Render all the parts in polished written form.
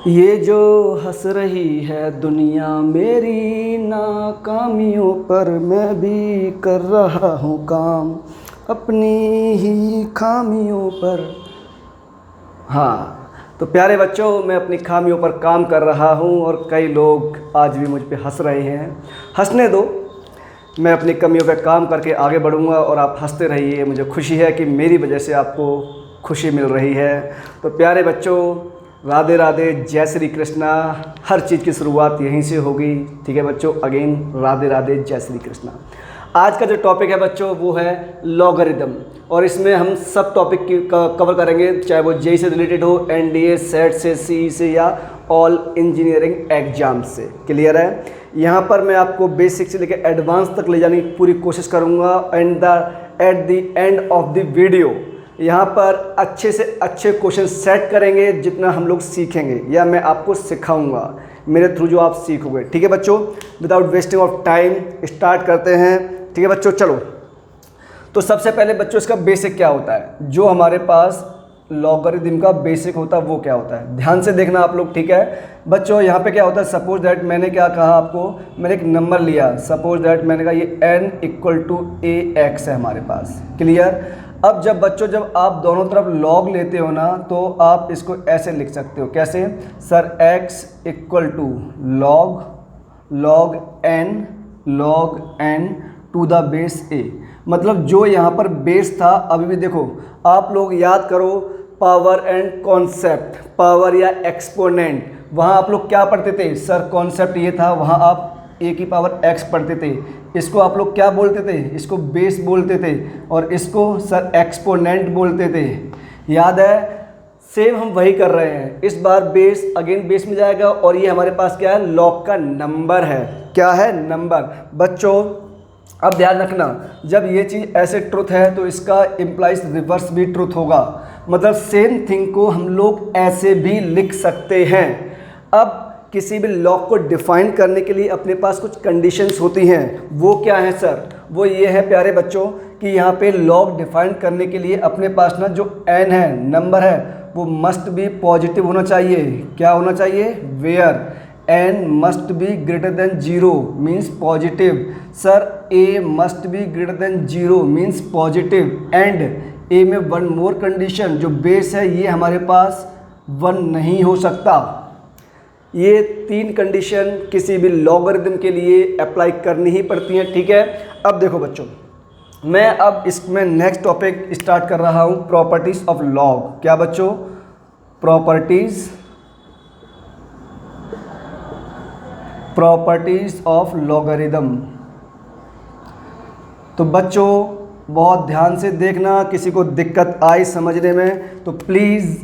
ये जो हंस रही है दुनिया मेरी नाकामियों पर, मैं भी कर रहा हूँ काम अपनी ही खामियों पर। हाँ, तो प्यारे बच्चों, मैं अपनी खामियों पर काम कर रहा हूँ और कई लोग आज भी मुझ पे हंस रहे हैं। हंसने दो, मैं अपनी कमियों पे काम करके आगे बढ़ूँगा और आप हंसते रहिए। मुझे खुशी है कि मेरी वजह से आपको खुशी मिल रही है। तो प्यारे बच्चों, राधे राधे, जय श्री कृष्णा। हर चीज़ की शुरुआत यहीं से होगी। ठीक है बच्चों, अगेन राधे राधे, जय श्री कृष्णा। आज का जो टॉपिक है बच्चों वो है लॉगरिदम, और इसमें हम सब टॉपिक की कवर करेंगे, चाहे वो जेई से रिलेटेड हो, एनडीए, सेट से, सी से, या ऑल इंजीनियरिंग एग्जाम से। क्लियर है? यहाँ पर मैं आपको बेसिक से लेकर एडवांस तक ले जाने की पूरी कोशिश करूँगा। At the end of the video यहाँ पर अच्छे से अच्छे क्वेश्चन सेट करेंगे, जितना हम लोग सीखेंगे या मैं आपको सिखाऊंगा मेरे थ्रू जो आप सीखोगे। ठीक है बच्चों, without wasting of time start करते हैं। ठीक है बच्चों, चलो। तो सबसे पहले बच्चों इसका बेसिक क्या होता है, जो हमारे पास लॉगरिदम का बेसिक होता है वो क्या होता है, ध्यान से देखना आप लोग। ठीक है बच्चों, यहाँ पे क्या होता है, सपोज दैट मैंने क्या कहा आपको, मैंने एक नंबर लिया, सपोज दैट मैंने कहा ये n = ax है हमारे पास। क्लियर? अब जब बच्चों, जब आप दोनों तरफ लॉग लेते हो ना, तो आप इसको ऐसे लिख सकते हो। कैसे? Sir x = log n to the base a। मतलब जो यहाँ पर बेस था, अभी भी देखो, आप लोग याद करो पावर एंड कॉन्सेप्ट, पावर या एक्सपोनेंट, वहाँ आप लोग क्या पढ़ते थे सर? कॉन्सेप्ट ये था, वहाँ आप a की पावर x पढ़ते थे। इसको आप लोग क्या बोलते थे? इसको बेस बोलते थे, और इसको सर एक्सपोनेंट बोलते थे। याद है? सेम हम वही कर रहे हैं। इस बार बेस अगेन बेस में जाएगा, और ये हमारे पास क्या है? लॉग का नंबर है। क्या है? नंबर। बच्चों अब ध्यान रखना, जब ये चीज़ ऐसे ट्रुथ है तो इसका इम्प्लाइज रिवर्स भी ट्रुथ होगा। मतलब सेम थिंग को हम लोग ऐसे भी लिख सकते हैं। अब किसी भी लॉग को डिफाइन करने के लिए अपने पास कुछ कंडीशंस होती हैं। वो क्या है सर? वो ये है प्यारे बच्चों कि यहाँ पे लॉग डिफाइन करने के लिए अपने पास ना जो n है, नंबर है, वो मस्ट बी पॉजिटिव होना चाहिए। क्या होना चाहिए? Where n must be greater than 0 means positive. Sir a must be greater than 0 means positive. And a में वन मोर कंडीशन, जो बेस है ये हमारे पास 1 नहीं हो सकता। ये 3 कंडीशन किसी भी लॉगरिदम के लिए अप्लाई करनी ही पड़ती हैं। ठीक है? अब देखो बच्चों, मैं अब इसमें नेक्स्ट टॉपिक स्टार्ट कर रहा हूँ, प्रॉपर्टीज ऑफ लॉग। क्या बच्चों? Properties of logarithm. तो बच्चों बहुत ध्यान से देखना, किसी को दिक्कत आई समझने में तो प्लीज़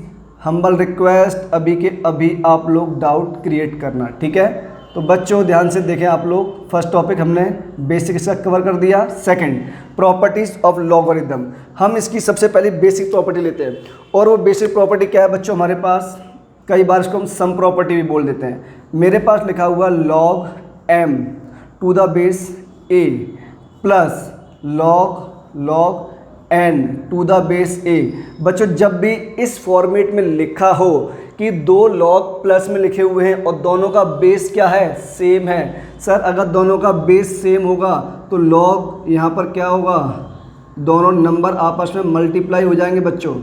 हम्बल रिक्वेस्ट, अभी के अभी आप लोग डाउट क्रिएट करना। ठीक है? तो बच्चों ध्यान से देखें आप लोग। फर्स्ट टॉपिक हमने बेसिक इसका कवर कर दिया। Second, properties of logarithm. हम इसकी सबसे पहले बेसिक प्रॉपर्टी लेते हैं, और वो बेसिक प्रॉपर्टी क्या है बच्चों? हमारे पास कई बार इसको हम सम प्रॉपर्टी भी बोल देते हैं। मेरे पास लिखा हुआ log m to the base a plus log n to the base a। बच्चों जब भी इस फॉर्मेट में लिखा हो कि 2 लॉग प्लस में लिखे हुए हैं और दोनों का बेस क्या है? सेम है। सर अगर दोनों का बेस सेम होगा तो लॉग यहाँ पर क्या होगा? दोनों नंबर आपस में मल्टीप्लाई हो जाएंगे बच्चों।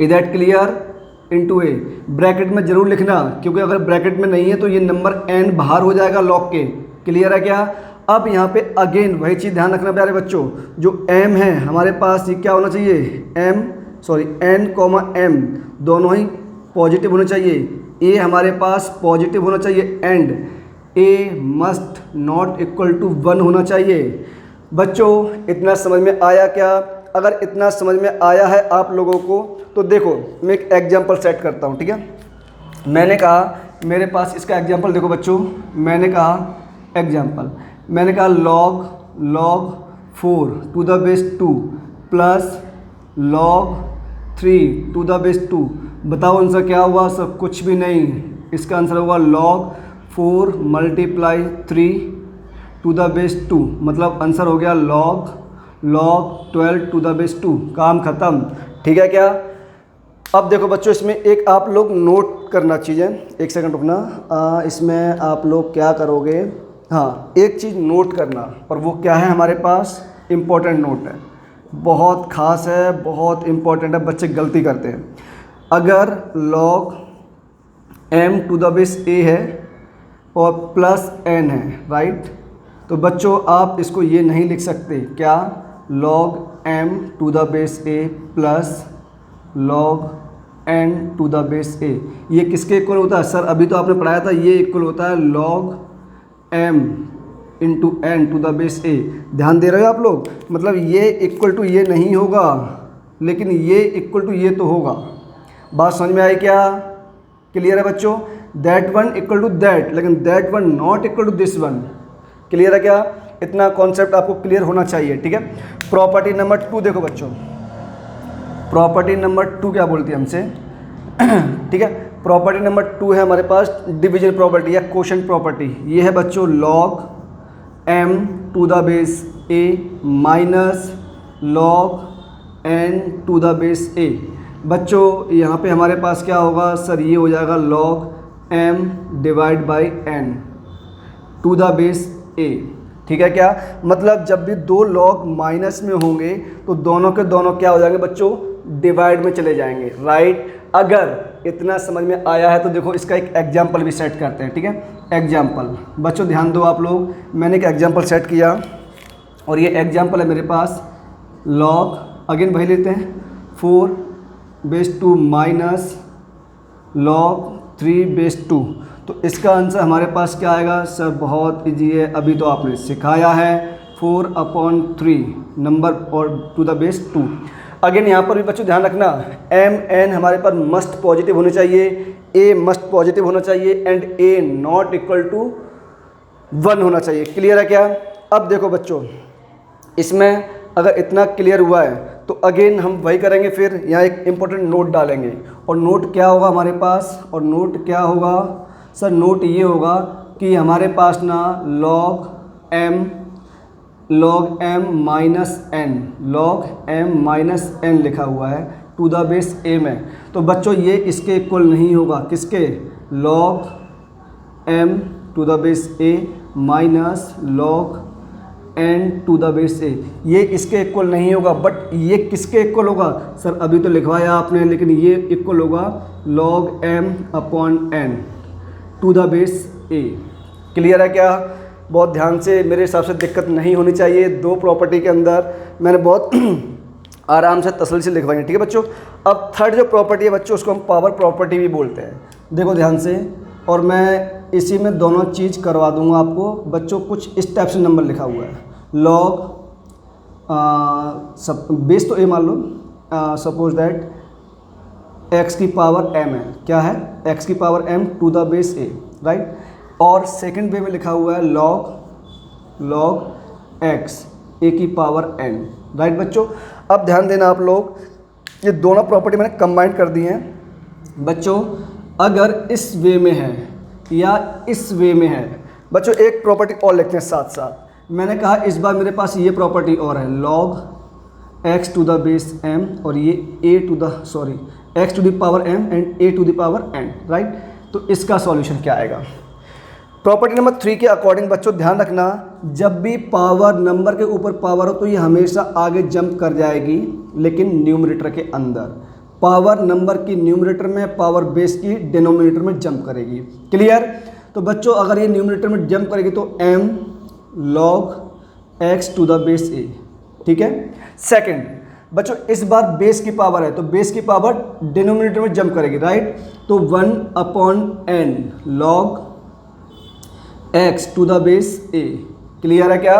Is that clear? Into A, bracket में जरूर लिखना, क्योंकि अगर ब्रैकेट में नहीं है तो ये नंबर n बाहर हो जाएगा लॉग के। क्लियर है क्या? अब यहाँ पे अगेन वही चीज़ ध्यान रखना प्यारे बच्चों, जो m है हमारे पास ये क्या होना चाहिए? n, m दोनों ही पॉजिटिव होना चाहिए। a हमारे पास पॉजिटिव होना चाहिए, and a must not equal to 1 होना चाहिए। बच्चों इतना समझ में आया क्या? अगर इतना समझ में आया है आप लोगों को तो देखो मैं एक एग्जांपल सेट करता हूँ। ठीक है? मैंने कहा मेरे पास इसका एग्जांपल देखो बच्चों, मैंने कहा log 4 to the base 2 plus log 3 to the base 2। बताओ आंसर क्या हुआ? सब कुछ भी नहीं, इसका आंसर होगा log 4 × 3 टू द बेस 2। मतलब आंसर हो गया log 12 टू द बेस 2। काम खत्म। ठीक है क्या? अब देखो बच्चों, इसमें एक आप लोग नोट करना चीज़ है, एक सेकंड रुकना। इसमें आप लोग क्या करोगे, हाँ एक चीज़ नोट करना, और वो क्या है हमारे पास, इम्पोर्टेंट नोट है, बहुत ख़ास है, बहुत इम्पोर्टेंट है, बच्चे गलती करते हैं। अगर log m to the base a है और प्लस n है, राइट, तो बच्चों आप इसको ये नहीं लिख सकते, क्या, log m to the base a plus log n to the base a। ये किसके इक्वल होता है सर, अभी तो आपने पढ़ाया था, ये इक्वल होता है log m into n to the base a। ध्यान दे रहे हो आप लोग, मतलब ये इक्वल टू ये नहीं होगा, लेकिन ये इक्वल टू ये तो होगा। बात समझ में आई क्या, क्लियर है बच्चों, that one equal to that, लेकिन that one not equal to this one. Clear है क्या, इतना कॉन्सेप्ट आपको क्लियर होना चाहिए, ठीक है। प्रॉपर्टी नंबर 2 देखो बच्चों, प्रॉपर्टी नंबर 2 क्या बोलती है हमसे, ठीक है। प्रॉपर्टी नंबर 2 है हमारे पास डिवीजन प्रॉपर्टी या क्वोशंट प्रॉपर्टी। ये है बच्चों log m to the base a minus log n to the base a। बच्चों यहाँ पे हमारे पास क्या होगा सर, ये हो जाएगा log m divide by n to the base a, ठीक है क्या, मतलब जब भी दो log माइनस में होंगे तो दोनों के दोनों क्या हो जाएंगे बच्चों, डिवाइड में चले जाएंगे, राइट। अगर इतना समझ में आया है तो देखो इसका एक एग्जाम्पल भी सेट करते हैं, ठीक है। एग्जाम्पल बच्चों ध्यान दो आप लोग, मैंने एक एग्जाम्पल सेट किया और ये एग्जाम्पल है मेरे पास log, अगेन वही लेते हैं, 4 बेस 2 माइनस log 3 बेस 2। तो इसका आंसर हमारे पास क्या आएगा सर, बहुत ईजी है, अभी तो आपने सिखाया है, 4/3 नंबर और टू द बेस 2। अगेन यहाँ पर भी बच्चों ध्यान रखना, m n हमारे पास मस्ट पॉजिटिव होने चाहिए, a मस्ट पॉजिटिव होना चाहिए and a not equal to 1 होना चाहिए। क्लियर है क्या। अब देखो बच्चों, इसमें अगर इतना क्लियर हुआ है तो अगेन हम वही करेंगे, फिर यहाँ एक इम्पोर्टेंट नोट डालेंगे, और नोट क्या होगा हमारे पास, और नोट क्या होगा सर, नोट ये होगा कि हमारे पास ना log m माइनस n लिखा हुआ है टू द बेस a में, तो बच्चों ये इसके इक्वल नहीं होगा, किसके, log m to the base a minus log n to the base a, ये इसके इक्वल नहीं होगा। बट ये किसके इक्वल होगा सर, अभी तो लिखवाया आपने, लेकिन ये इक्वल होगा log m upon n to the base a। Clear है क्या, बहुत ध्यान से, मेरे हिसाब से दिक्कत नहीं होनी चाहिए। दो प्रॉपर्टी के अंदर मैंने बहुत आराम से तसल्ली से लिखवाई है, ठीक है बच्चों। अब थर्ड जो प्रॉपर्टी है बच्चों, उसको हम पावर प्रॉपर्टी भी बोलते हैं। देखो ध्यान से, और मैं इसी में दोनों चीज़ करवा दूंगा आपको बच्चों। कुछ इस टाइप से नंबर लिखा हुआ है, log सब बेस तो a मान लो, सपोज दैट x की पावर m है, क्या है, x की power m to the base a, right. और सेकंड वे में लिखा हुआ है log x a की पावर n, राइट बच्चों। अब ध्यान देना आप लोग, ये दोनों प्रॉपर्टी मैंने कंबाइन कर दी हैं बच्चों। अगर इस वे में है या इस वे में है बच्चों, एक प्रॉपर्टी और लिखते हैं साथ साथ। मैंने कहा इस बार मेरे पास ये प्रॉपर्टी और है, log x to the base m, और ये x to the power m and a to the power n, right. तो इसका सॉल्यूशन क्या आएगा। प्रॉपर्टी नंबर 3 के अकॉर्डिंग बच्चों ध्यान रखना, जब भी पावर नंबर के ऊपर पावर हो तो ये हमेशा आगे जंप कर जाएगी, लेकिन न्यूमरेटर के अंदर। पावर नंबर की न्यूमरेटर में, पावर बेस की डिनोमिनेटर में जंप करेगी। क्लियर। तो बच्चों अगर ये न्यूमरेटर में जंप करेगी तो m log x to the base a, ठीक है। सेकंड बच्चों, इस बार बेस की पावर है तो बेस की पावर डिनोमिनेटर में जंप करेगी, राइट। तो 1/n log x to the base a। Clear है क्या।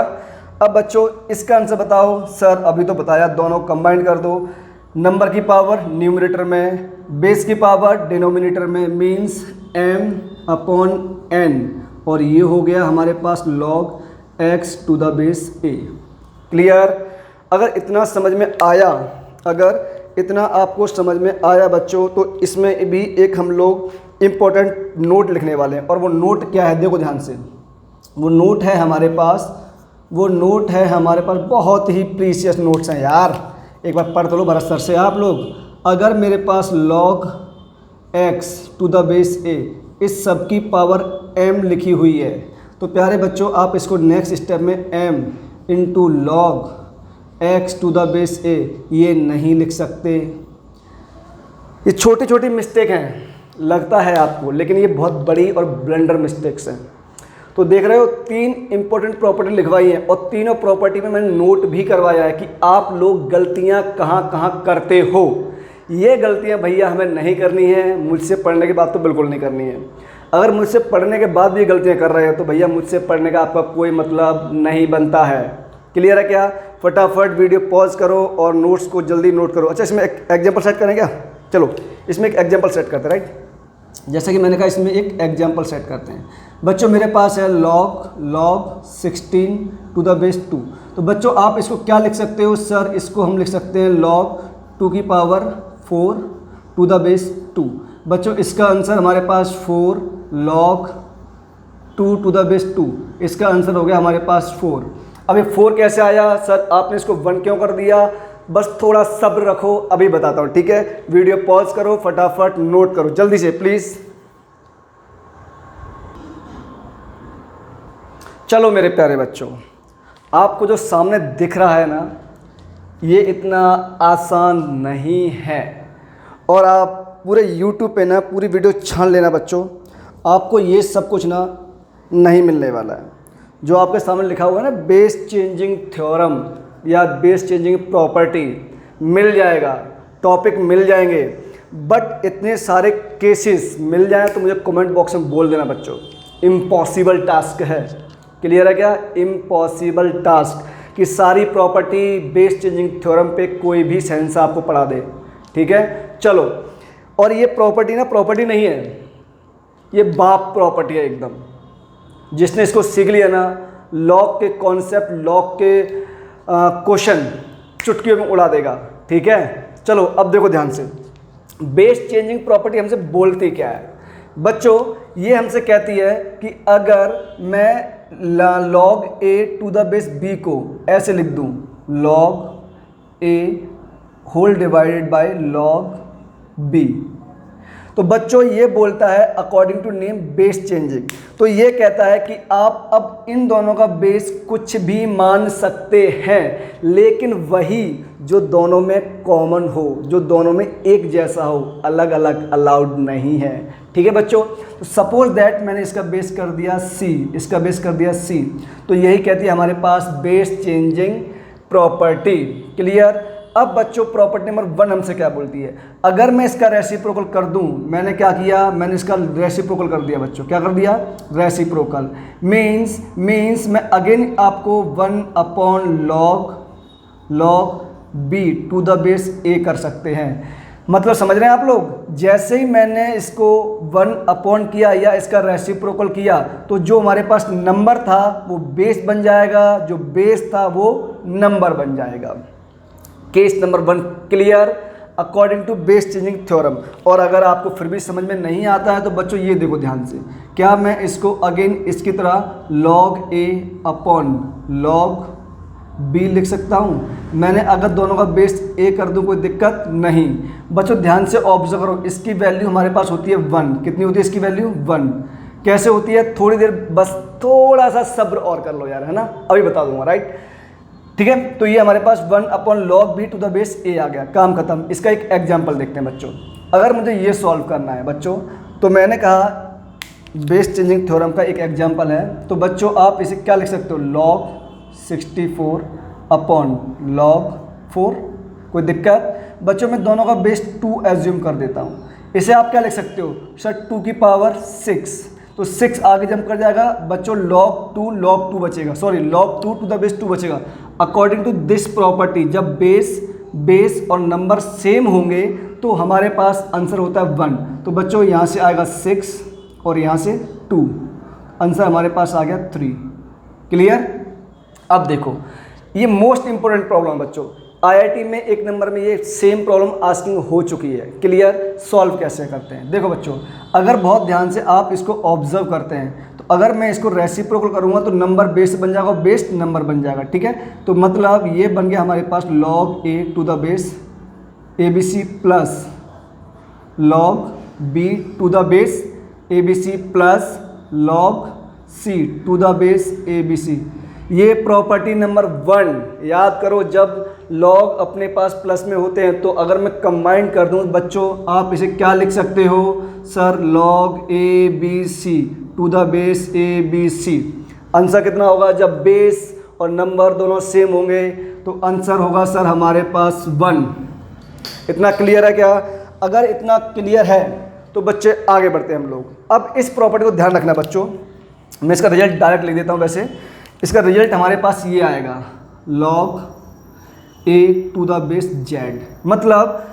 अब बच्चों इसका आंसर बताओ सर, अभी तो बताया, दोनों कंबाइन कर दो, नंबर की पावर न्यूमरेटर में, बेस की पावर डिनोमिनेटर में, मींस m/n, और ये हो गया हमारे पास log x to the base a। Clear. अगर इतना समझ में आया, अगर इतना आपको समझ में आया बच्चों, तो इसमें भी एक हम लोग इम्पोर्टेंट नोट लिखने वाले हैं। और वो नोट क्या है, देखो ध्यान से, वो नोट है हमारे पास, बहुत ही प्रीशियस नोट्स हैं यार, एक बार पढ़ तो लो भरत सर से आप लोग। अगर मेरे पास log x to the base a इस सब की पावर m लिखी हुई है, तो प्यारे बच्चों आप इसको नेक्स्ट स्टेप में m into log x to the base a ये नहीं लिख सकते। ये छोटी छोटी मिस्टेक हैं, लगता है आपको, लेकिन ये बहुत बड़ी और ब्लंडर मिस्टेक्स हैं। तो देख रहे हो 3 इंपॉर्टेंट प्रॉपर्टी लिखवाई हैं और तीनों प्रॉपर्टी में मैंने नोट भी करवाया है कि आप लोग गलतियां कहां कहां करते हो। ये गलतियां भैया हमें नहीं करनी है, मुझसे पढ़ने के बाद तो बिल्कुल नहीं करनी है। अगर मुझसे पढ़ने के बाद भी गलतियां कर रहे हो तो भैया मुझसे पढ़ने का आपका कोई मतलब नहीं बनता है। क्लियर है क्या? फटाफट वीडियो पॉज करो और नोट्स को जल्दी नोट करो। अच्छा, इसमें एक एग्जाम्पल सेट करें क्या? चलो इसमें एक एग्जाम्पल सेट करते हैं, राइट। जैसे कि मैंने कहा इसमें एक एग्जाम्पल सेट करते हैं। बच्चों मेरे पास है log 16 टू द बेस 2। तो बच्चों आप इसको क्या लिख सकते हो? सर इसको हम लिख सकते हैं log 2 की पावर 4 टू द बेस 2। बच्चों इसका आंसर हमारे पास 4 log 2 टू द बेस 2, इसका आंसर हो गया हमारे पास 4। अब ये 4 कैसे आया? सर आपने इसको 1 क्यों कर दिया? बस थोड़ा सब्र रखो, अभी बताता हूँ, ठीक है। वीडियो पॉज करो, फटाफट नोट करो जल्दी से प्लीज़। चलो मेरे प्यारे बच्चों, आपको जो सामने दिख रहा है ना, ये इतना आसान नहीं है। और आप पूरे YouTube पे ना पूरी वीडियो छान लेना बच्चों, आपको ये सब कुछ ना नहीं मिलने वाला है। जो आपके सामने लिखा हुआ है ना बेस चेंजिंग थ्योरम या बेस चेंजिंग प्रॉपर्टी, मिल जाएगा, टॉपिक मिल जाएंगे, बट इतने सारे केसेस मिल जाए तो मुझे कमेंट बॉक्स में बोल देना बच्चों। इम्पॉसिबल टास्क है। क्लियर है क्या? इम्पॉसिबल टास्क कि सारी प्रॉपर्टी बेस चेंजिंग थ्योरम पे कोई भी सेंस आपको पढ़ा दे, ठीक है। चलो, और ये प्रॉपर्टी ना प्रॉपर्टी नहीं है, ये बाप प्रॉपर्टी है एकदम। जिसने इसको सीख लिया ना, लॉग के कॉन्सेप्ट, लॉग के क्वेश्चन चुटकियों में उड़ा देगा, ठीक है। चलो अब देखो ध्यान से, बेस चेंजिंग प्रॉपर्टी हमसे बोलती क्या है बच्चों? ये हमसे कहती है कि अगर मैं log a to the base b को ऐसे लिख दूं, log a whole divided by log b, तो बच्चों ये बोलता है according to name base changing. तो ये कहता है कि आप अब इन दोनों का बेस कुछ भी मान सकते हैं, लेकिन वही जो दोनों में कॉमन हो, जो दोनों में एक जैसा हो, अलग अलग अलाउड नहीं है, ठीक है बच्चों। तो सपोज दैट मैंने इसका बेस कर दिया c, इसका बेस कर दिया c, तो यही कहती है हमारे पास बेस चेंजिंग प्रॉपर्टी। क्लियर? अब बच्चों प्रॉपर्टी नंबर 1 हमसे क्या बोलती है? अगर मैं इसका रेसिप्रोकल कर दूं, मैंने क्या किया, मैंने इसका रेसिप्रोकल कर दिया बच्चों। क्या कर दिया? रेसिप्रोकल मीन्स मैं अगेन आपको 1 upon log b to the base a कर सकते हैं। मतलब समझ रहे हैं आप लोग? जैसे ही मैंने इसको 1 अपॉन किया या इसका रेसिप्रोकल किया, तो जो हमारे पास नंबर था वो बेस बन जाएगा, जो बेस था वो नंबर बन जाएगा। Case number 1 clear according to base changing theorem. और अगर आपको फिर भी समझ में नहीं आता है तो बच्चों ये देखो ध्यान से, क्या मैं इसको अगेन इसकी तरह log a upon log b लिख सकता हूँ? मैंने अगर दोनों का बेस a कर दूँ कोई दिक्कत नहीं। बच्चों ध्यान से ऑब्जर्व करो, इसकी वैल्यू हमारे पास होती है 1। कितनी होती है इसकी वैल्यू? 1। कैसे होती है? थोड़ी देर बस थोड़ा सा सब्र और कर लो यार, है ना, अभी बता दूंगा, राइट, ठीक है। तो ये हमारे पास 1 upon log b to the base a आ गया, काम खत्म। इसका एक एग्जाम्पल देखते हैं बच्चों। अगर मुझे ये सॉल्व करना है बच्चों, तो मैंने कहा बेस चेंजिंग थ्योरम का एक एग्जाम्पल है, तो बच्चों आप इसे क्या लिख सकते हो? log 64 upon log 4। कोई दिक्कत? बच्चों मैं दोनों का बेस 2 एज्यूम कर देता हूँ। इसे आप क्या लिख सकते हो? सर 2 की पावर 6, तो 6 आगे जंप कर जाएगा बच्चों, log 2 बचेगा, sorry log 2 to the base 2 बचेगा। अकॉर्डिंग टू दिस प्रॉपर्टी जब बेस और नंबर सेम होंगे तो हमारे पास आंसर होता है 1। तो बच्चों यहाँ से आएगा 6 और यहाँ से 2, आंसर हमारे पास आ गया 3। क्लियर? अब देखो ये मोस्ट इंपॉर्टेंट प्रॉब्लम बच्चों, IIT में 1 नंबर में ये सेम प्रॉब्लम आस्किंग हो चुकी है। क्लियर? सॉल्व कैसे करते हैं देखो बच्चों, अगर बहुत ध्यान से आप इसको ऑब्जर्व करते हैं तो अगर मैं इसको रेसिप्रोकल करूंगा तो नंबर बेस बन जाएगा, बेस नंबर बन जाएगा, ठीक है। तो मतलब ये बन गया हमारे पास log a to the base ABC plus log B to the base ABC plus log C to the base ABC। ये प्रॉपर्टी नंबर 1। याद करो, जब लॉग अपने पास प्लस में होते हैं तो अगर मैं कंबाइन कर दूं बच्चों, आप इसे क्या लिख सकते हो sir, log ABC to the base ABC। Answer कितना होगा, जब बेस और नंबर दोनों सेम होंगे तो आंसर होगा सर हमारे पास 1। इतना क्लियर है क्या? अगर इतना क्लियर है तो बच्चे आगे बढ़ते हैं हम लोग। अब इस प्रॉपर्टी को ध्यान रखना बच्चों, मैं इसका रिजल्ट डायरेक्ट लिख देता हूँ। वैसे इसका रिजल्ट हमारे पास ये आएगा log A to the base Z। मतलब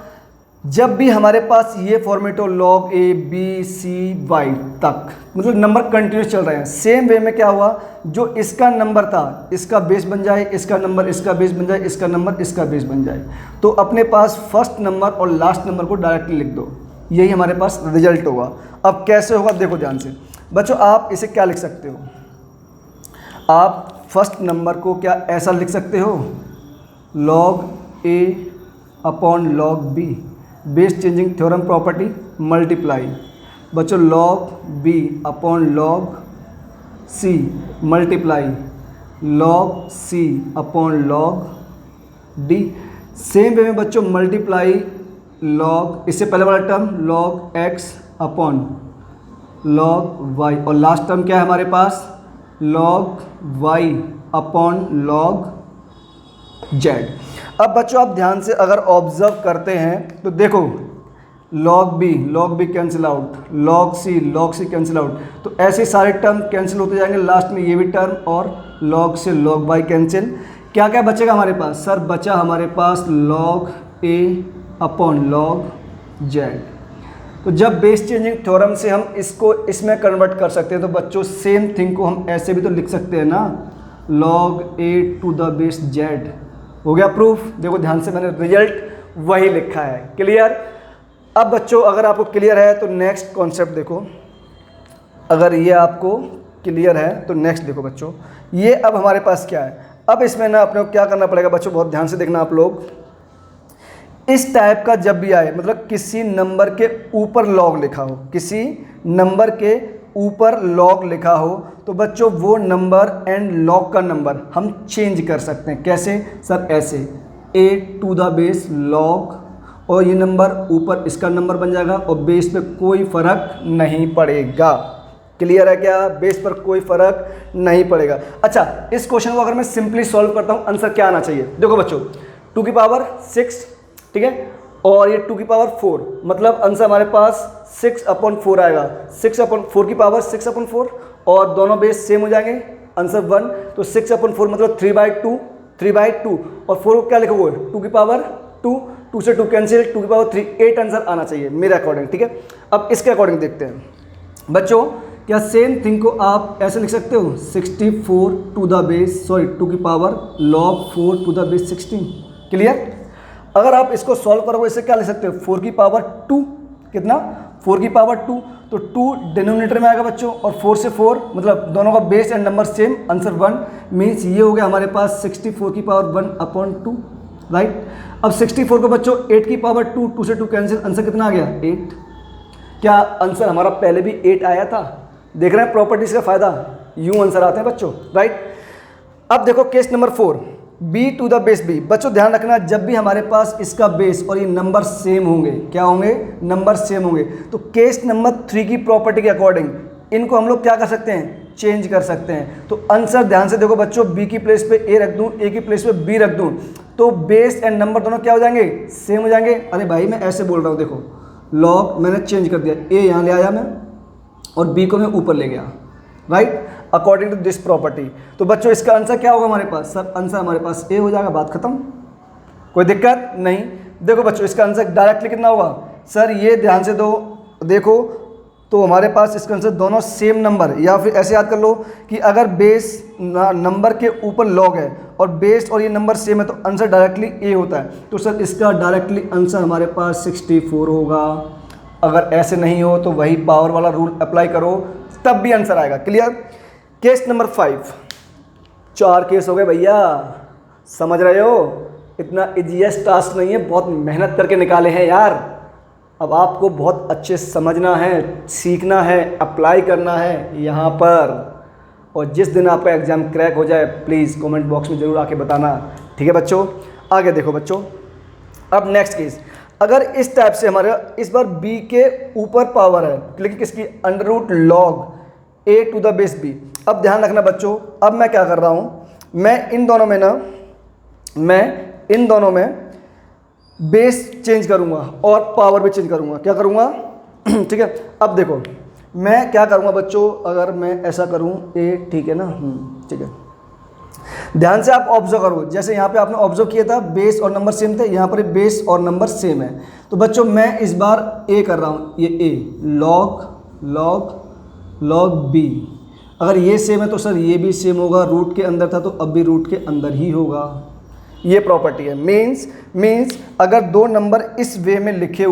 जब भी हमारे पास ये फॉर्मेट हो log A B C Y तक, मतलब नंबर कंटिन्यूस चल रहे हैं। सेम वे में क्या हुआ, जो इसका नंबर था इसका बेस बन जाए, इसका नंबर इसका बेस बन जाए, इसका नंबर इसका बेस बन जाए। तो अपने पास फर्स्ट नंबर और लास्ट नंबर को डायरेक्टली लिख दो, यही हमारे पास रिजल्ट होगा। अब कैसे होगा देखो ध्यान से बच्चों, आप इसे क्या लिख सकते हो, आप फर्स्ट नंबर को क्या ऐसा लिख सकते हो, log A upon log B, base changing theorem property multiply बच्चों log B upon log C multiply log C upon log D। Same way में बच्चों मल्टीप्लाई log, इससे पहले वाला term log X upon log Y, और last term क्या है हमारे पास log Y upon log Z। अब बच्चों आप ध्यान से अगर ऑब्जर्व करते हैं तो देखो log B cancel out, log C cancel out, तो ऐसे सारे टर्म कैंसिल होते जाएंगे। लास्ट में ये भी टर्म और log से log Y कैंसिल। क्या क्या बचेगा हमारे पास सर, बचा हमारे पास log A upon log Z। तो जब बेस चेंजिंग थ्योरम से हम इसको इसमें कन्वर्ट कर सकते हैं तो बच्चों सेम थिंग को हम ऐसे भी तो लिख सकते हैं ना, log A to the base Z। हो गया प्रूफ। देखो ध्यान से, मैंने रिजल्ट वही लिखा है। क्लियर? अब बच्चों अगर आपको क्लियर है तो नेक्स्ट कॉन्सेप्ट देखो। अगर ये आपको क्लियर है तो नेक्स्ट देखो बच्चों, ये अब हमारे पास क्या है। अब इसमें ना अपने को क्या करना पड़ेगा बच्चों, बहुत ध्यान से देखना आप लोग। इस टाइप का जब भी आए, मतलब किसी नंबर के ऊपर लॉग लिखा हो, किसी नंबर के ऊपर लॉग लिखा हो, तो बच्चों वो नंबर एंड लॉग का नंबर हम चेंज कर सकते हैं। कैसे सर? ऐसे A to the base log, और ये नंबर ऊपर इसका नंबर बन जाएगा और बेस पे कोई फ़र्क नहीं पड़ेगा। क्लियर है क्या? बेस पर कोई फ़र्क नहीं पड़ेगा। अच्छा, इस क्वेश्चन को अगर मैं सिंपली सॉल्व करता हूँ, आंसर क्या आना चाहिए? देखो बच्चों 2 की पावर 6, ठीक है, और ये 2 की पावर 4, मतलब आंसर हमारे पास 6/4 आएगा। 6/4 की पावर 6/4, और दोनों बेस सेम हो जाएंगे, आंसर 1। तो 6/4 मतलब 3/2, और 4 को क्या लिखोगे 2 की पावर 2, 2 से 2 कैंसिल, 2 की पावर 3, 8 आंसर आना चाहिए मेरे अकॉर्डिंग। ठीक है, अब इसके अकॉर्डिंग देखते हैं बच्चों। क्या सेम थिंग को आप ऐसे लिख सकते हो 64 टू द बेस 2 की power log 4 to the base 16। Clear? अगर आप इसको सॉल्व करोगे इससे क्या लिख सकते हो 4 की पावर 2, कितना 4 की पावर 2, तो 2 डिनोमिनेटर में आएगा बच्चों, और 4 से 4 मतलब दोनों का base and number same, answer 1। Means ये हो गया हमारे पास 64 की पावर 1/2, राइट। अब 64 को बच्चों 8 की पावर 2, 2 से 2 कैंसिल, आंसर कितना आ गया 8। क्या आंसर हमारा पहले भी 8 आया था? देख रहे हैं प्रॉपर्टीज का फायदा, यूं आंसर आते हैं बच्चों, राइट। अब देखो case number 4, b to the base b। बच्चों ध्यान रखना, जब भी हमारे पास इसका बेस और ये नंबर सेम होंगे, क्या होंगे? नंबर सेम होंगे। तो केस नंबर 3 की प्रॉपर्टी के अकॉर्डिंग इनको हम लोग क्या कर सकते हैं? चेंज कर सकते हैं। तो आंसर ध्यान से देखो बच्चों, b की प्लेस पे a रख दूं, a की प्लेस पे b रख दूं, तो बेस एंड नंबर दोनों क्या हो जाएंगे? सेम हो जाएंगे। अरे भाई मैं ऐसे बोल रहा हूँ, देखो लॉग मैंने चेंज कर दिया, a यहाँ ले आया मैं और b को मैं ऊपर ले गया, right, according to this property. तो बच्चों इसका आंसर क्या होगा हमारे पास? सर आंसर हमारे पास ए हो जाएगा, बात खत्म, कोई दिक्कत नहीं। देखो बच्चों इसका आंसर डायरेक्टली कितना होगा? सर ये ध्यान से दो, देखो तो हमारे पास इसका आंसर दोनों सेम नंबर, या फिर ऐसे याद कर लो कि अगर बेस नंबर के ऊपर लॉग है और बेस और ये नंबर सेम है तो आंसर डायरेक्टली ए होता है। तो सर इसका डायरेक्टली आंसर हमारे पास 64 होगा। अगर ऐसे नहीं हो तो वही पावर वाला रूल अप्लाई करो, तब भी आंसर आएगा। क्लियर? केस नंबर 5, 4 केस हो गए भैया, समझ रहे हो? इतना इजीएस्ट टास्क नहीं है, बहुत मेहनत करके निकाले हैं यार। अब आपको बहुत अच्छे से समझना है, सीखना है, अप्लाई करना है यहाँ पर। और जिस दिन आपका एग्ज़ाम क्रैक हो जाए प्लीज़ कमेंट बॉक्स में ज़रूर आके बताना, ठीक है बच्चों। आगे देखो बच्चों, अब नेक्स्ट केस, अगर इस टाइप से हमारे इस बार b के ऊपर पावर है, लेकिन किसकी, under root log a to the base b। अब ध्यान रखना बच्चों, अब मैं क्या कर रहा हूँ, मैं इन दोनों में बेस चेंज करूँगा और पावर भी चेंज करूँगा। क्या करूँगा ठीक है। अब देखो मैं क्या करूँगा बच्चों, अगर मैं ऐसा करूँ a, ठीक है ना, ठीक है। ध्यान से आप ऑब्जर्व करो, जैसे यहाँ पे आपने ऑब्जर्व किया था बेस और नंबर सेम थे, यहाँ पर बेस और नंबर सेम है। तो बच्चों मैं इस बार a कर रहा हूँ, ये a लॉग b। अगर ये सेम है तो सर ये भी सेम होगा, रूट के अंदर था तो अब भी रूट के अंदर ही होगा। ये प्रॉपर्टी है। मीन्स अगर दो नंबर इस वे में लिखे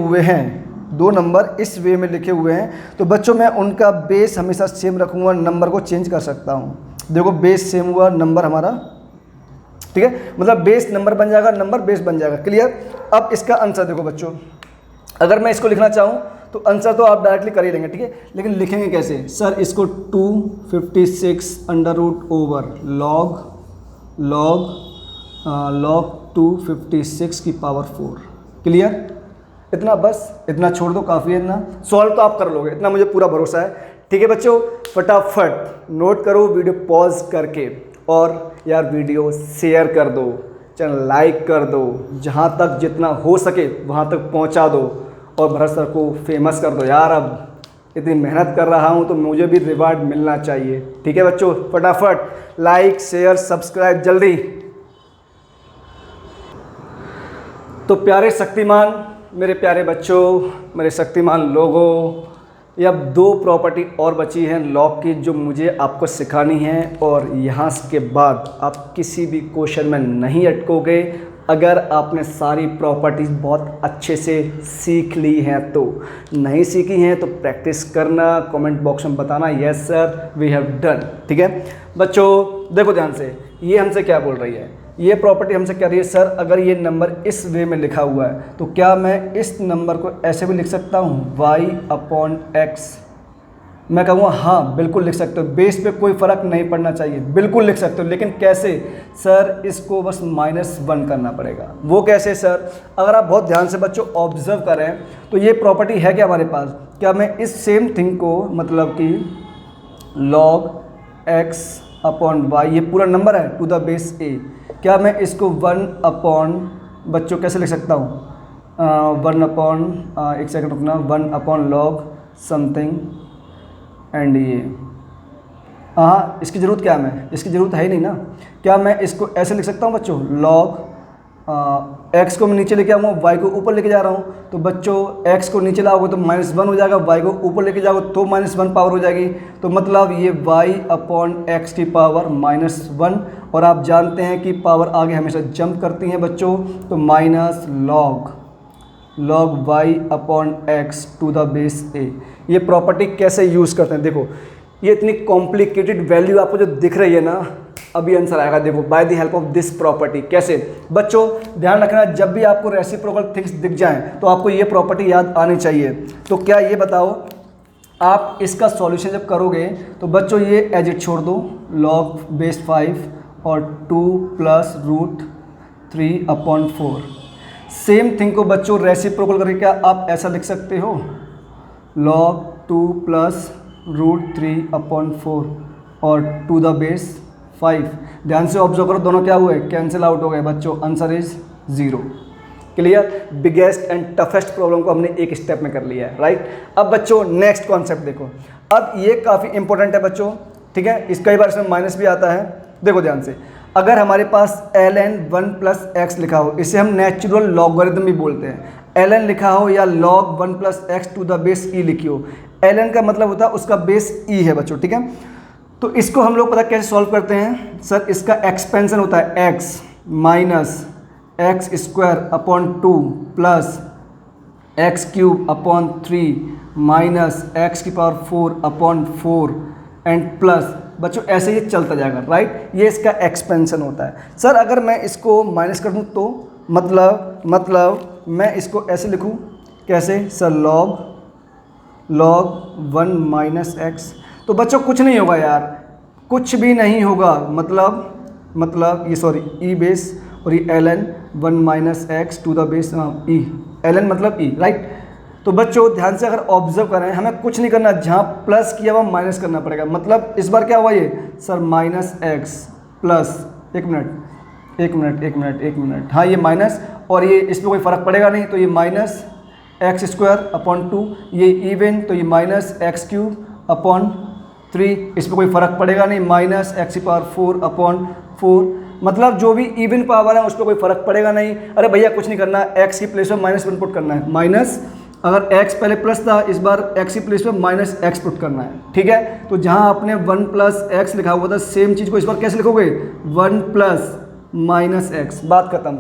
हुए हैं तो बच्चों मैं उनका बेस हमेशा सेम रखूँगा, नंबर को चेंज कर सकता हूँ। देखो बेस सेम हुआ, नंबर हमारा, ठीक है, मतलब बेस नंबर बन जाएगा, नंबर बेस बन जाएगा। क्लियर। अब इसका आंसर देखो बच्चों, अगर मैं इसको लिखना चाहूँ तो आंसर तो आप डायरेक्टली कर ही लेंगे, ठीक है, लेकिन लिखेंगे कैसे सर, इसको 256 अंडर रूट ओवर लॉग 256 की पावर 4। क्लियर। इतना बस, इतना छोड़ दो, काफ़ी है इतना। सॉल्व तो आप कर लोगे, इतना मुझे पूरा भरोसा है, ठीक है बच्चों। फटाफट नोट करो वीडियो पॉज करके, और यार वीडियो शेयर कर दो, चैनल लाइक कर दो, जहाँ तक जितना हो सके वहाँ तक पहुँचा दो, और भरत सर को फेमस कर दो यार। अब इतनी मेहनत कर रहा हूँ तो मुझे भी रिवार्ड मिलना चाहिए, ठीक है बच्चों। फटाफट लाइक शेयर सब्सक्राइब जल्दी। तो प्यारे शक्तिमान, मेरे प्यारे बच्चों, मेरे शक्तिमान लोगों, ये अब 2 प्रॉपर्टी और बची हैं लॉग की जो मुझे आपको सिखानी है, और यहाँ के बाद आप किसी भी क्वेश्चन में नहीं अटकोगे अगर आपने सारी प्रॉपर्टीज़ बहुत अच्छे से सीख ली हैं। तो नहीं सीखी हैं तो प्रैक्टिस करना, कमेंट बॉक्स में बताना yes sir we have done, ठीक है बच्चों। देखो ध्यान से, ये हमसे क्या बोल रही है, ये प्रॉपर्टी हमसे कह रही है सर अगर ये नंबर इस वे में लिखा हुआ है तो क्या मैं इस नंबर को ऐसे भी लिख सकता हूँ y/x। मैं कहूँगा हाँ बिल्कुल लिख सकते हो, बेस पे कोई फ़र्क नहीं पड़ना चाहिए, बिल्कुल लिख सकते हो। लेकिन कैसे सर, इसको बस -1 करना पड़ेगा। वो कैसे सर, अगर आप बहुत ध्यान से बच्चों ऑब्जर्व करें तो ये प्रॉपर्टी है क्या हमारे पास, क्या मैं इस सेम थिंग को मतलब कि log x/y, ये पूरा नंबर है टू द बेस a, क्या मैं इसको 1 बच्चों कैसे लिख सकता हूँ, 1 सेकंड रुकना, 1 log समथिंग एंड ये, हाँ इसकी ज़रूरत क्या है, इसकी ज़रूरत है ही नहीं ना। क्या मैं इसको ऐसे लिख सकता हूँ बच्चों, log x को मैं नीचे लेके आऊँगा, y को ऊपर लेके जा रहा हूँ, तो बच्चों x को नीचे लाओगे तो -1 हो जाएगा, y को ऊपर लेके जाओगे तो -1 पावर हो जाएगी, तो मतलब ये y/x की पावर -1। और आप जानते हैं कि पावर आगे हमेशा जंप करती हैं बच्चों, तो log y/x to the base a। ये प्रॉपर्टी कैसे यूज़ करते हैं, देखो ये इतनी कॉम्प्लिकेटेड वैल्यू आपको जो दिख रही है ना, अभी आंसर आएगा। देखो by the help of this property, कैसे बच्चों ध्यान रखना, जब भी आपको रेसिप्रोकल थिंग्स दिख जाएं तो आपको ये प्रॉपर्टी याद आनी चाहिए। तो क्या ये बताओ, आप इसका सॉल्यूशन जब करोगे तो बच्चों ये एज इट छोड़ दो, log बेस 5 और 2 + √3/4। सेम थिंग को बच्चों रेसिप्रोकल करके क्या आप ऐसा लिख सकते हो, log 2 + √3/4 और टू द बेस 5। ध्यान से ऑब्जर्व करो, दोनों क्या हुए, कैंसिल आउट हो गए बच्चों, answer is 0। Clear. Biggest and toughest problem को हमने एक स्टेप में कर लिया है, राइट। अब बच्चों नेक्स्ट कॉन्सेप्ट देखो, अब ये काफ़ी इंपॉर्टेंट है बच्चों, ठीक है, इस कई बार इसमें माइनस भी आता है। देखो ध्यान से, अगर हमारे पास ln 1 + x लिखा हो, इसे हम नेचुरल लॉगरिथम भी बोलते हैं। ln लिखा हो या log 1 + x to the base e लिखी हो, ln का मतलब होता है उसका बेस e है बच्चों, ठीक है। तो इसको हम लोग पता कैसे सॉल्व करते हैं सर, इसका एक्सपेंशन होता है x - x²/2 + x³/3 - x⁴/4 and plus बच्चों ऐसे ही चलता जाएगा, राइट। ये इसका एक्सपेंशन होता है। सर अगर मैं इसको माइनस कर दूँ मतलब मैं इसको ऐसे लिखूं, कैसे सर, log 1 माइनस एक्स। तो बच्चों कुछ नहीं होगा यार, कुछ भी नहीं होगा, मतलब ये सॉरी ई बेस और ये ln 1 minus x to the base e, ln मतलब ई, राइट। तो बच्चों ध्यान से अगर ऑब्जर्व करें, हमें कुछ नहीं करना, जहाँ प्लस किया हुआ माइनस करना पड़ेगा। मतलब इस बार क्या हुआ ये सर, माइनस एक्स प्लस, एक मिनट, हाँ ये माइनस, और ये इस पर कोई फ़र्क पड़ेगा नहीं, तो ये माइनस एक्स स्क्वायर अपॉन 2, ये इवन तो ये माइनस एक्स क्यूब अपॉन 3, इस पर कोई फ़र्क पड़ेगा नहीं, माइनस एक्स की पावर 4 अपॉन 4। मतलब जो भी इवन पावर है उस पर कोई फ़र्क पड़ेगा नहीं। अरे भैया कुछ नहीं करना, एक्स की प्लेस में माइनस वन पुट करना है, माइनस, अगर x पहले प्लस था, इस बार x की प्लेस पे माइनस एक्स पुट करना है, ठीक है। तो जहां आपने 1 प्लस एक्स लिखा हुआ था, सेम चीज़ को इस बार कैसे लिखोगे, 1 प्लस माइनस एक्स, बात खत्म।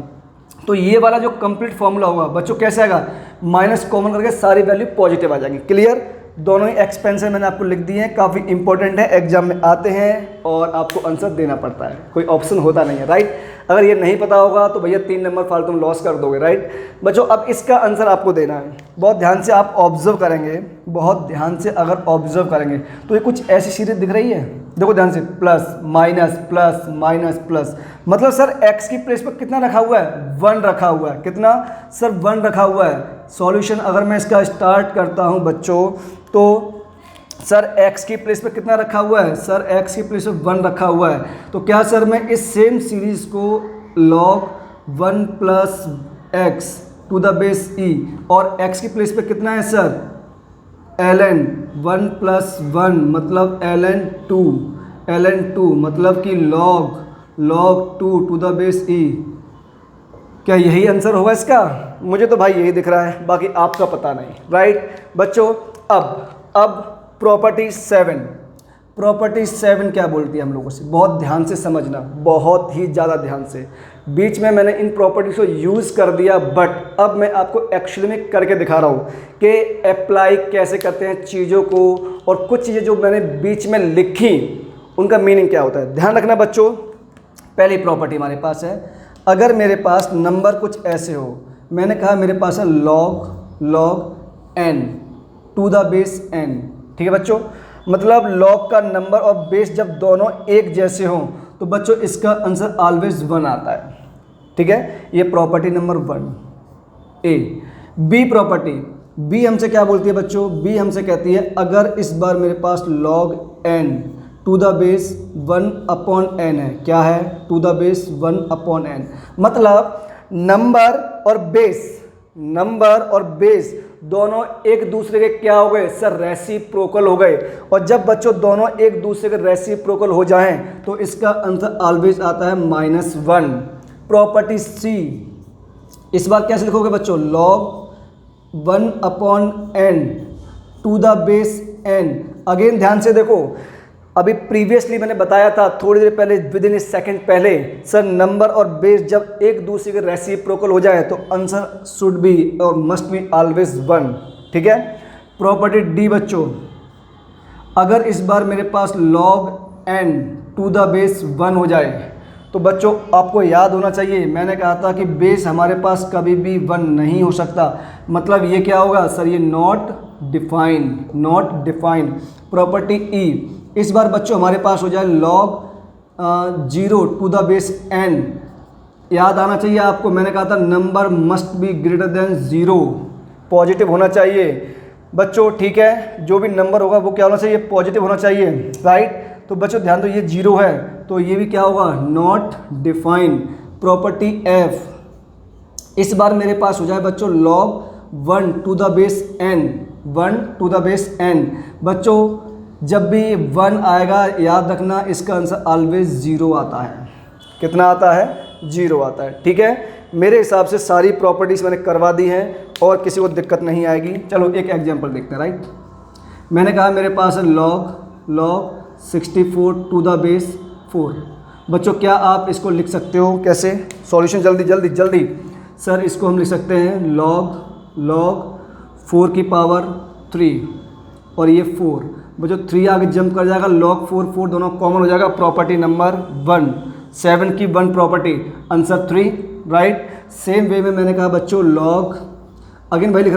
तो ये वाला जो कंप्लीट फॉर्मूला होगा बच्चों कैसे आएगा, माइनस कॉमन करके सारी वैल्यू पॉजिटिव आ जाएंगी। क्लियर, दोनों ही एक्सपेंशन मैंने आपको लिख दिए हैं, काफ़ी इंपॉर्टेंट है, एग्जाम में आते हैं और आपको आंसर देना पड़ता है, कोई ऑप्शन होता नहीं है, राइट। अगर ये नहीं पता होगा तो भैया 3 नंबर फालतू में लॉस कर दोगे, राइट। बच्चों अब इसका आंसर आपको देना है, बहुत ध्यान से आप ऑब्जर्व करेंगे, बहुत ध्यान से अगर ऑब्जर्व करेंगे तो ये कुछ ऐसी सीरीज दिख रही है, देखो ध्यान से, plus minus plus minus plus, मतलब सर x की प्लेस पर कितना रखा हुआ है, 1 रखा हुआ है, कितना सर 1 रखा हुआ है। सॉल्यूशन अगर मैं इसका स्टार्ट करता हूं बच्चों, तो सर x की प्लेस पे कितना रखा हुआ है, सर x की प्लेस पे 1 रखा हुआ है। तो क्या सर मैं इस सेम सीरीज को log 1 plus x to the base e, और x की प्लेस पे कितना है सर, ln 1 प्लस 1 मतलब ln 2 मतलब कि log 2 to the base e, क्या यही आंसर होगा इसका? मुझे तो भाई यही दिख रहा है, बाकी आपका पता नहीं, राइट बच्चों। अब प्रॉपर्टी 7 क्या बोलती है हम लोगों से, बहुत ध्यान से समझना, बहुत ही ज़्यादा ध्यान से। बीच में मैंने इन प्रॉपर्टीज को यूज़ कर दिया, बट अब मैं आपको एक्चुअली में करके दिखा रहा हूँ कि अप्लाई कैसे करते हैं चीज़ों को, और कुछ चीज़ें जो मैंने बीच में लिखी उनका मीनिंग क्या होता है। ध्यान रखना बच्चों, पहली प्रॉपर्टी हमारे पास है, अगर मेरे पास नंबर कुछ ऐसे हो, मैंने कहा मेरे पास है log n to the base n, ठीक है बच्चों। मतलब log का नंबर और बेस जब दोनों एक जैसे हों तो बच्चों इसका आंसर ऑलवेज 1 आता है, ठीक है। ये प्रॉपर्टी नंबर 1 ए। बी प्रॉपर्टी, बी हमसे क्या बोलती है बच्चों, बी हमसे कहती है अगर इस बार मेरे पास log n to the base 1 upon n है, क्या है, to the base 1 upon n, मतलब नंबर और बेस दोनों एक दूसरे के क्या हो गए सर, रेसिप्रोकल हो गए। और जब बच्चों दोनों एक दूसरे के रेसिप्रोकल हो जाएं तो इसका आंसर ऑलवेज आता है -1। प्रॉपर्टी सी, इस बार कैसे लिखोगे बच्चों, log 1 upon n to the base n। Again ध्यान से देखो, अभी प्रीवियसली मैंने बताया था थोड़ी देर पहले, विद इन ए सेकेंड पहले, सर नंबर और बेस जब एक दूसरे के रेसिप्रोकल हो जाए तो आंसर शुड बी और मस्ट बी ऑलवेज 1, ठीक है। प्रॉपर्टी डी बच्चों, अगर इस बार मेरे पास log n to the base 1 हो जाए तो बच्चों आपको याद होना चाहिए, मैंने कहा था कि बेस हमारे पास कभी भी 1 नहीं हो सकता, मतलब ये क्या होगा सर, ये नॉट डिफाइंड। प्रॉपर्टी ई, इस बार बच्चों हमारे पास हो जाए log 0 to the base n, याद आना चाहिए आपको, मैंने कहा था number must be greater than 0, positive होना चाहिए बच्चों, ठीक है। जो भी नंबर होगा वो क्या होना चाहिए, पॉजिटिव होना चाहिए, राइट। तो बच्चों ध्यान दो, ये 0 है तो ये भी क्या होगा, नॉट डिफाइंड। प्रॉपर्टी एफ, इस बार मेरे पास हो जाए बच्चों log 1 to the base n, बच्चों जब भी 1 आएगा याद रखना इसका आंसर ऑलवेज 0 आता है। कितना आता है, 0 आता है, ठीक है। मेरे हिसाब से सारी प्रॉपर्टीज़ मैंने करवा दी हैं और किसी को दिक्कत नहीं आएगी। चलो एक एग्जांपल देखते हैं, राइट। मैंने कहा मेरे पास है log 64 टू द बेस 4। बच्चों क्या आप इसको लिख सकते हो, कैसे, सॉल्यूशन जल्दी सर, इसको हम लिख सकते हैं log 4 की पावर 3 और ये 4, बच्चों 3 आगे जंप कर जाएगा, log 4 दोनों कॉमन हो जाएगा। प्रॉपर्टी नंबर 1, 7 की 1 property, answer 3, right. Same way में मैंने कहा बच्चों लॉग, अगेन वही लिख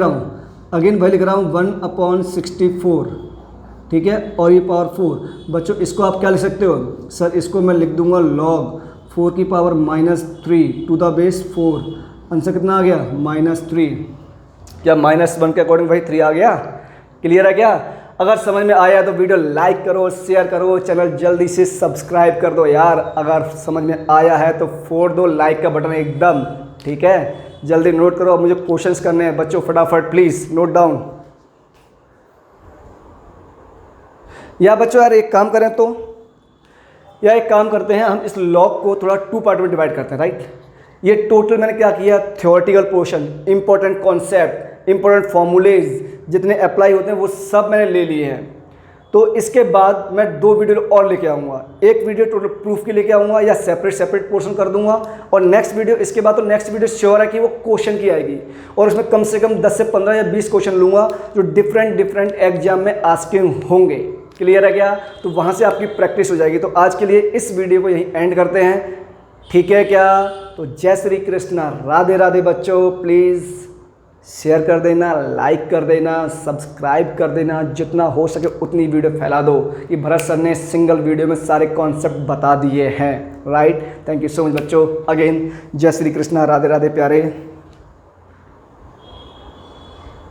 रहा हूँ 1/64, ठीक है, और ये पावर 4। बच्चों इसको आप क्या लिख सकते हो सर, इसको मैं लिख दूंगा लॉग 4 की power -3 to the base 4। Answer कितना आ गया -3। क्या -1 के अकॉर्डिंग भाई 3 आ गया? क्लियर है क्या? अगर समझ में आया तो वीडियो लाइक करो, शेयर करो, चैनल जल्दी से सब्सक्राइब कर दो यार। अगर समझ में आया है तो फोड़ दो लाइक का बटन एकदम, ठीक है। जल्दी नोट करो, अब मुझे क्वेश्चंस करने हैं बच्चों, फटाफट प्लीज़ नोट डाउन। या बच्चों यार एक काम करें तो, या एक काम करते हैं, हम इस लॉग को थोड़ा 2 पार्ट में डिवाइड करते हैं, राइट। ये टोटल मैंने क्या किया, theoretical portion, important concept, important formulas जितने अप्लाई होते हैं वो सब मैंने ले लिए हैं। तो इसके बाद मैं 2 वीडियो और लेके आऊँगा, एक वीडियो टोटल प्रूफ की लेके आऊँगा या सेपरेट पोर्शन कर दूंगा, और नेक्स्ट वीडियो इसके बाद तो नेक्स्ट वीडियो श्योर है कि वो क्वेश्चन की आएगी, और उसमें कम से कम 10 से 15 या 20 क्वेश्चन लूँगा जो डिफरेंट एग्जाम में आस्किंग होंगे। क्लियर है क्या? तो वहाँ से आपकी प्रैक्टिस हो जाएगी। तो आज के लिए इस वीडियो को यहीं एंड करते हैं, ठीक है क्या? तो जय श्री कृष्णा, राधे राधे बच्चों। प्लीज़ शेयर कर देना, लाइक कर देना, सब्सक्राइब कर देना, जितना हो सके उतनी वीडियो फैला दो कि भरत सर ने सिंगल वीडियो में सारे कॉन्सेप्ट बता दिए हैं, right. Thank you so much बच्चों। अगेन जय श्री कृष्णा, राधे राधे प्यारे।